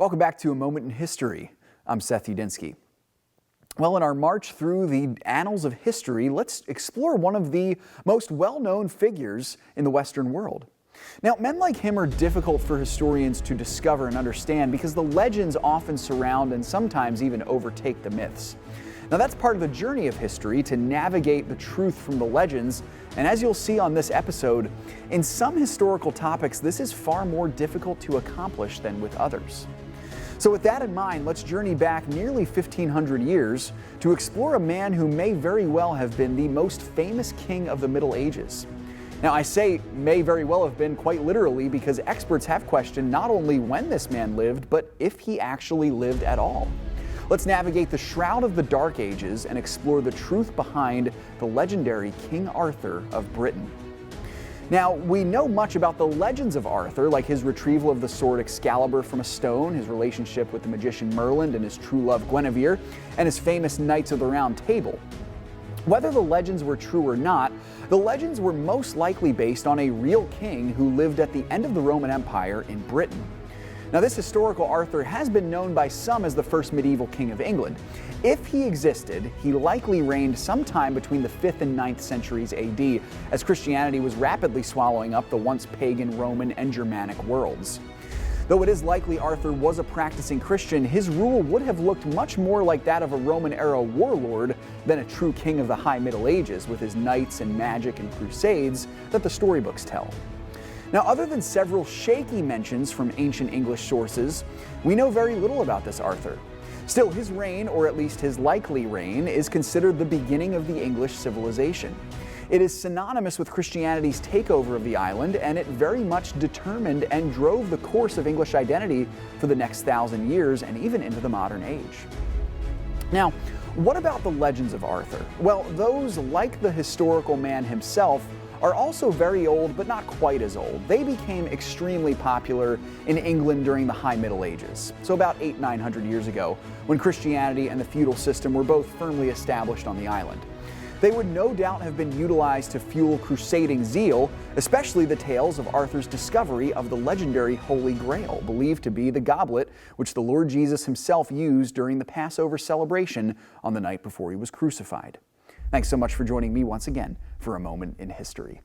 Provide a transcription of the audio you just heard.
Welcome back to A Moment in History. I'm Seth Udinsky. Well, in our march through the annals of history, let's explore one of the most well-known figures in the Western world. Now, men like him are difficult for historians to discover and understand because the legends often surround and sometimes even overtake the myths. Now, that's part of the journey of history, to navigate the truth from the legends. And as you'll see on this episode, in some historical topics, this is far more difficult to accomplish than with others. So with that in mind, let's journey back nearly 1,500 years to explore a man who may very well have been the most famous king of the Middle Ages. Now, I say may very well have been quite literally because experts have questioned not only when this man lived, but if he actually lived at all. Let's navigate the shroud of the Dark Ages and explore the truth behind the legendary King Arthur of Britain. Now, we know much about the legends of Arthur, like his retrieval of the sword Excalibur from a stone, his relationship with the magician Merlin and his true love Guenivere, and his famous Knights of the Round Table. Whether the legends were true or not, the legends were most likely based on a real king who lived at the end of the Roman Empire in Britain. Now, this historical Arthur has been known by some as the first medieval king of England. If he existed, he likely reigned sometime between the 5th and 9th centuries AD, as Christianity was rapidly swallowing up the once pagan Roman and Germanic worlds. Though it is likely Arthur was a practicing Christian, his rule would have looked much more like that of a Roman-era warlord than a true king of the High Middle Ages, with his knights and magic and crusades that the storybooks tell. Now, other than several shaky mentions from ancient English sources, we know very little about this Arthur. Still, his reign, or at least his likely reign, is considered the beginning of the English civilization. It is synonymous with Christianity's takeover of the island, and it very much determined and drove the course of English identity for the next 1,000 years and even into the modern age. Now, what about the legends of Arthur? Well, those, like the historical man himself, are also very old, but not quite as old. They became extremely popular in England during the High Middle Ages, so about 800-900 years ago, when Christianity and the feudal system were both firmly established on the island. They would no doubt have been utilized to fuel crusading zeal, especially the tales of Arthur's discovery of the legendary Holy Grail, believed to be the goblet which the Lord Jesus himself used during the Passover celebration on the night before he was crucified. Thanks so much for joining me once again for A Moment in History.